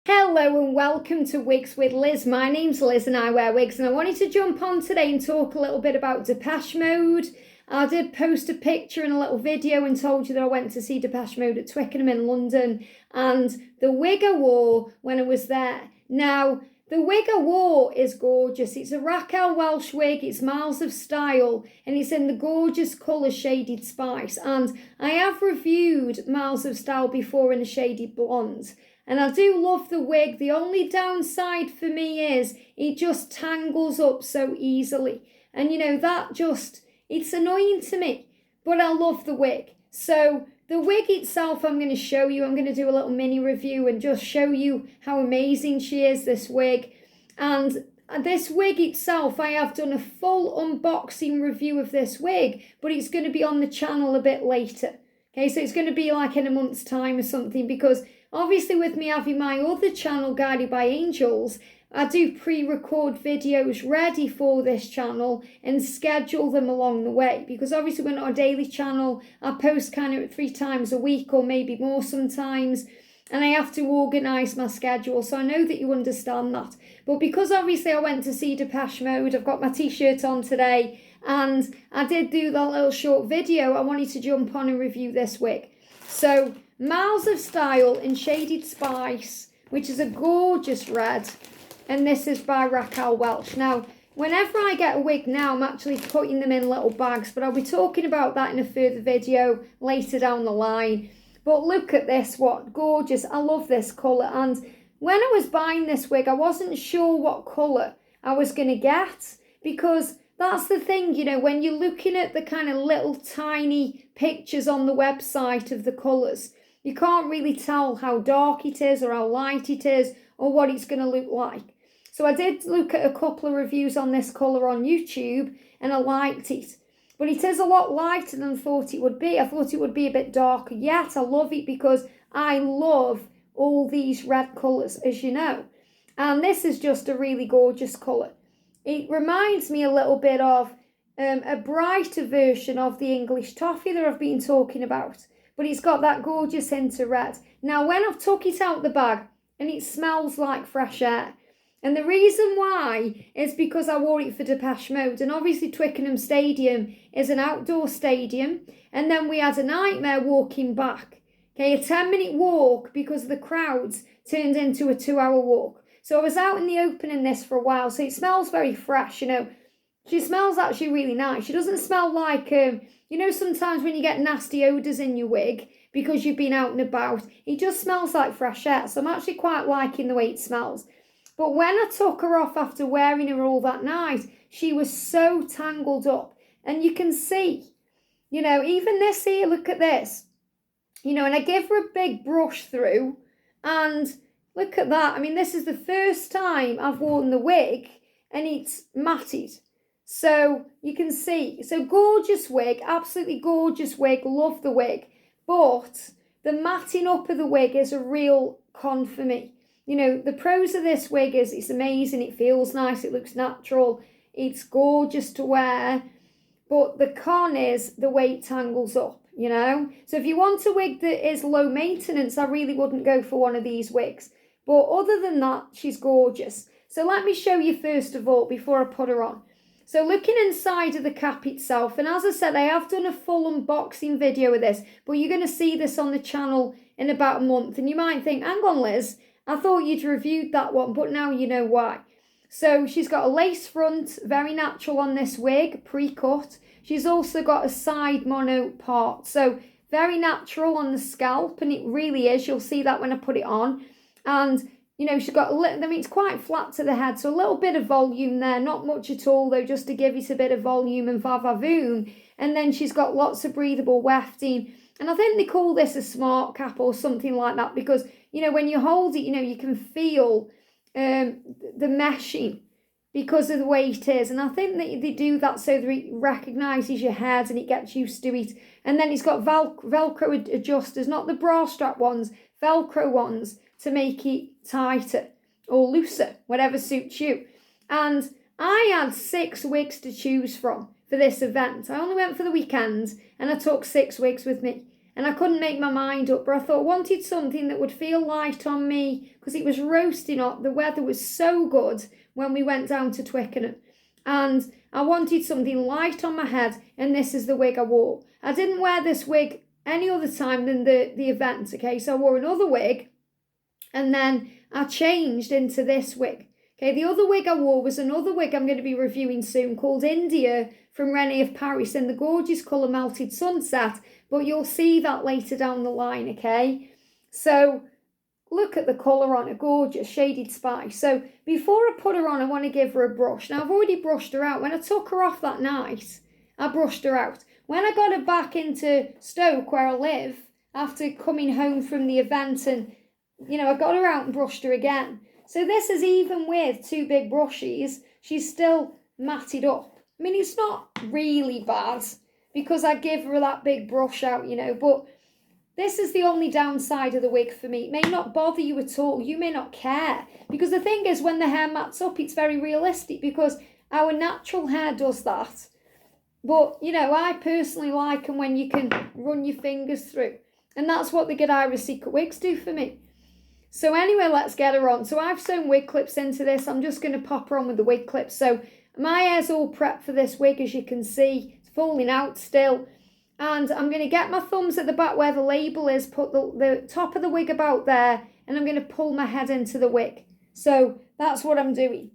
Hello and welcome to Wigs with Liz. My name's Liz and I wear wigs, and I wanted to jump on today and talk a little bit about Depeche Mode. I did post a picture and a little video and told you that I went to see Depeche Mode at Twickenham in London and the wig I wore when I was there. Now, the wig I wore is gorgeous. It's a Raquel Welch wig, it's Miles of Style, and it's in the gorgeous colour Shaded Spice. And I have reviewed Miles of Style before in a shaded blonde. And I do love the wig. The only downside for me is it just tangles up so easily. And it's annoying to me, but I love the wig. So the wig itself, I'm going to show you. I'm going to do a little mini review and just show you how amazing she is, this wig. And this wig itself, I have done a full unboxing review of this wig, but it's going to be on the channel a bit later. Okay, so it's going to be like in a month's time or something, because obviously with me having my other channel, Guided by Angels, I do pre-record videos ready for this channel and schedule them along the way, because obviously we're not a daily channel. I post kind of 3 times a week or maybe more sometimes, and I have to organise my schedule, so I know that you understand that. But because obviously I went to see Depeche Mode, I've got my t-shirt on today, and I did do that little short video, I wanted to jump on and review this wig. So, Miles of Style in Shaded Spice, which is a gorgeous red, and this is by Raquel Welch. Now, whenever I get a wig now, I'm actually putting them in little bags, but I'll be talking about that in a further video later down the line. But look at this, what gorgeous. I love this colour, and when I was buying this wig, I wasn't sure what colour I was going to get, because that's the thing, when you're looking at the kind of little tiny pictures on the website of the colours, you can't really tell how dark it is or how light it is or what it's going to look like. So I did look at a couple of reviews on this colour on YouTube and I liked it. But it is a lot lighter than I thought it would be. I thought it would be a bit darker. Yet I love it because I love all these red colours, as you know. And this is just a really gorgeous colour. It reminds me a little bit of a brighter version of the English toffee that I've been talking about. But it's got that gorgeous hint of red. Now, when I've took it out the bag, and it smells like fresh air. And the reason why is because I wore it for Depeche Mode. And obviously Twickenham Stadium is an outdoor stadium. And then we had a nightmare walking back. Okay, a 10-minute walk because the crowds turned into a 2-hour walk. So I was out in the open in this for a while. So it smells very fresh, She smells actually really nice. She doesn't smell like, sometimes when you get nasty odours in your wig because you've been out and about, it just smells like fresh air. So I'm actually quite liking the way it smells. But when I took her off after wearing her all that night, she was so tangled up. And you can see, even this here, look at this. And I give her a big brush through, and look at that. I mean, this is the first time I've worn the wig and it's matted. So you can see, so gorgeous wig, absolutely gorgeous wig, love the wig. But the matting up of the wig is a real con for me. The pros of this wig is it's amazing, it feels nice, it looks natural, it's gorgeous to wear. But the con is the way it tangles up, So if you want a wig that is low maintenance, I really wouldn't go for one of these wigs. But other than that, she's gorgeous. So let me show you first of all before I put her on. So looking inside of the cap itself, and as I said, I have done a full unboxing video of this, but you're going to see this on the channel in about a month. And you might think, hang on Liz, I thought you'd reviewed that one, but now you know why. So she's got a lace front, very natural on this wig, pre-cut. She's also got a side mono part, so very natural on the scalp, and it really is. You'll see that when I put it on. And she's got it's quite flat to the head, so a little bit of volume there, not much at all though, just to give it a bit of volume and va-va-voom. And then she's got lots of breathable wefting, and I think they call this a smart cap or something like that, because when you hold it, you can feel the meshing because of the way it is. And I think that they do that so that it recognises your head and it gets used to it. And then it's got Velcro adjusters, not the bra strap ones, Velcro ones, to make it tighter or looser, whatever suits you. And I had 6 wigs to choose from for this event. I only went for the weekend and I took 6 wigs with me. and I couldn't make my mind up, but I thought I wanted something that would feel light on me because it was roasting hot. The weather was so good when we went down to Twickenham, and I wanted something light on my head, and this is the wig I wore. I didn't wear this wig any other time than the event, okay? So I wore another wig, and then I changed into this wig. Okay, the other wig I wore was another wig I'm going to be reviewing soon called India from Rene of Paris in the gorgeous colour Melted Sunset, but you'll see that later down the line, okay? So look at the colour on her, gorgeous, shaded spice. So before I put her on, I want to give her a brush. Now, I've already brushed her out. When I took her off that night, I brushed her out. When I got her back into Stoke, where I live, after coming home from the event and, I got her out and brushed her again. So this is even with two big brushes, she's still matted up. I mean, it's not really bad because I give her that big brush out, but this is the only downside of the wig for me. It may not bother you at all. You may not care. Because the thing is, when the hair mats up, it's very realistic because our natural hair does that. But, I personally like them when you can run your fingers through. And that's what the Godiva Secret wigs do for me. So anyway, let's get her on. So I've sewn wig clips into this. I'm just going to pop her on with the wig clips. So my hair's all prepped for this wig, as you can see. It's falling out still. And I'm going to get my thumbs at the back where the label is, put the top of the wig about there, and I'm going to pull my head into the wig. So that's what I'm doing.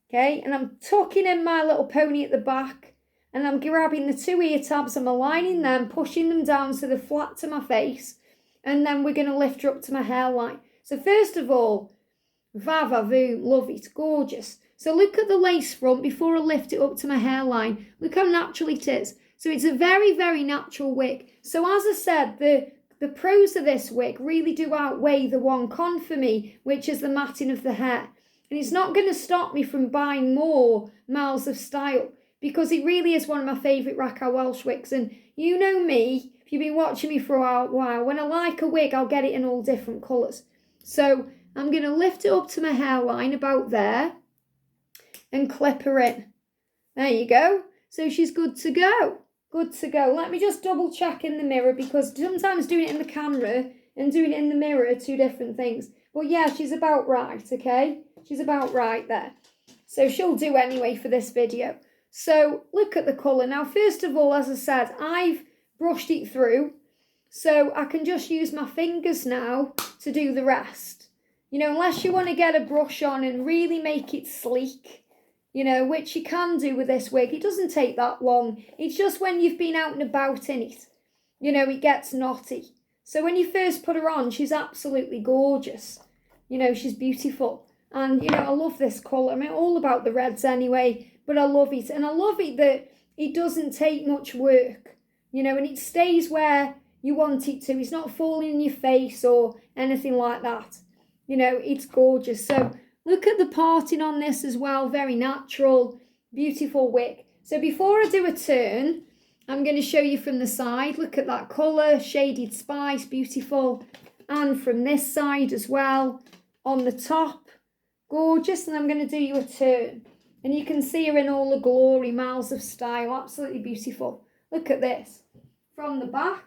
Okay, and I'm tucking in my little pony at the back, and I'm grabbing the two ear tabs, I'm aligning them, pushing them down so they're flat to my face, and then we're going to lift her up to my hairline. So first of all, va-va-voom, love it, gorgeous. So look at the lace front before I lift it up to my hairline. Look how natural it is. So it's a very, very natural wig. So as I said, the pros of this wig really do outweigh the one con for me, which is the matting of the hair. And it's not going to stop me from buying more Miles of Style because it really is one of my favourite Raquel Welch wigs. And you know me, if you've been watching me for a while, when I like a wig, I'll get it in all different colours. So I'm going to lift it up to my hairline about there and clip her in. There you go. So she's good to go. Good to go. Let me just double check in the mirror because sometimes doing it in the camera and doing it in the mirror are two different things. But yeah, she's about right, okay? She's about right there. So she'll do anyway for this video. So look at the colour. Now, first of all, as I said, I've brushed it through. So I can just use my fingers now to do the rest. Unless you want to get a brush on and really make it sleek, which you can do with this wig. It doesn't take that long. It's just when you've been out and about in it, it gets knotty. So when you first put her on, she's absolutely gorgeous. She's beautiful. And, I love this colour. I mean, all about the reds anyway, but I love it. And I love it that it doesn't take much work, and it stays where you want it to. It's not falling in your face or anything like that. It's gorgeous. So look at the parting on this as well. Very natural, beautiful wig. So before I do a turn, I'm going to show you from the side. Look at that colour, shaded spice, beautiful. And from this side as well, on the top, gorgeous. And I'm going to do you a turn. And you can see her in all the glory, Miles of Style, absolutely beautiful. Look at this. From the back,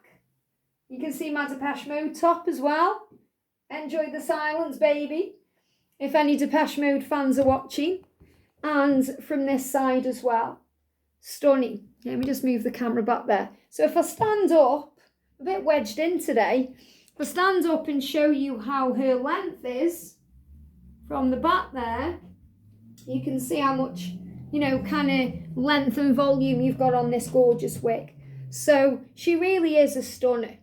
you can see my Depeche Mode top as well. Enjoy the silence, baby. If any Depeche Mode fans are watching. And from this side as well. Stunning. Let me just move the camera back there. So if I stand up, a bit wedged in today, if I stand up and show you how her length is, from the back there, you can see how much, kind of length and volume you've got on this gorgeous wig. So she really is a stunner.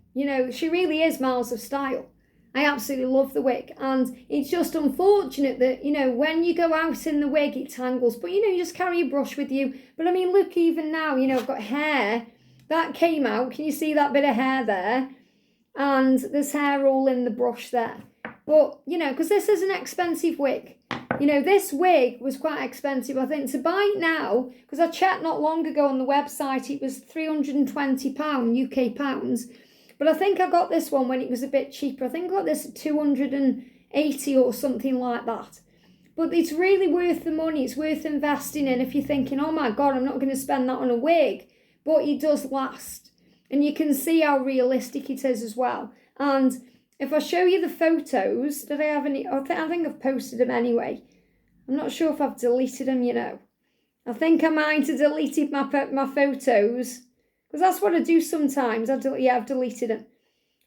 She really is Miles of Style. I absolutely love the wig, and it's just unfortunate that, when you go out in the wig, it tangles, but, you just carry a brush with you. But I mean, look, even now, I've got hair that came out. Can you see that bit of hair there? And there's hair all in the brush there. But, because this is an expensive wig. This wig was quite expensive, I think. To buy it now, because I checked not long ago on the website, it was £320 UK pounds. But I think I got this one when it was a bit cheaper. I think I got this at 280 or something like that. But it's really worth the money. It's worth investing in if you're thinking, oh my God, I'm not going to spend that on a wig. But it does last. And you can see how realistic it is as well. And if I show you the photos, did I have any? I think I've posted them anyway. I'm not sure if I've deleted them, you know. I think I might have deleted my photos, because that's what I do sometimes. I've deleted them.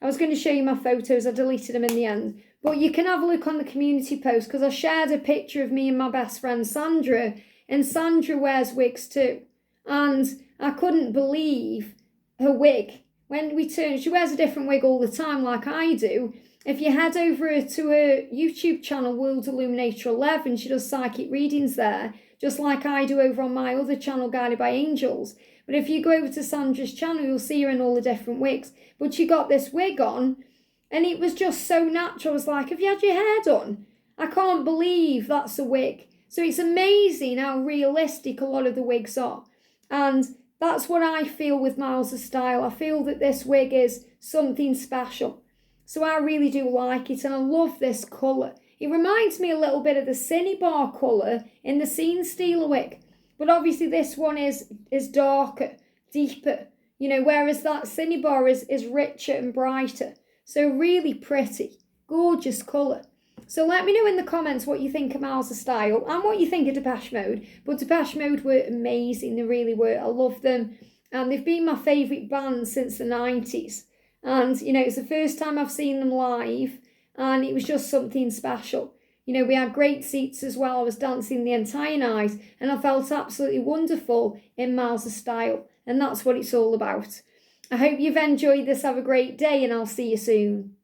I was going to show you my photos. I deleted them in the end. But you can have a look on the community post, because I shared a picture of me and my best friend Sandra, and Sandra wears wigs too. And I couldn't believe her wig. When we turned, she wears a different wig all the time like I do. If you head over to her YouTube channel, World Illuminator 11, she does psychic readings there, just like I do over on my other channel, Guided by Angels. But if you go over to Sandra's channel, you'll see her in all the different wigs. But she got this wig on, and it was just so natural. I was like, have you had your hair done? I can't believe that's a wig. So it's amazing how realistic a lot of the wigs are. And that's what I feel with Miles of Style. I feel that this wig is something special. So I really do like it, and I love this colour. It reminds me a little bit of the Cinnabar colour in the Scene Stealer wig. But obviously this one is darker, deeper, you know, whereas that Cinnabar is richer and brighter. So really pretty, gorgeous colour. So let me know in the comments what you think of Miles of Style and what you think of Depeche Mode. But Depeche Mode were amazing, they really were. I love them. And they've been my favourite band since the 90s. And, you know, it's the first time I've seen them live, and it was just something special. You know, we had great seats as well. I was dancing the entire night, and I felt absolutely wonderful in Miles of Style. And that's what it's all about. I hope you've enjoyed this. Have a great day, and I'll see you soon.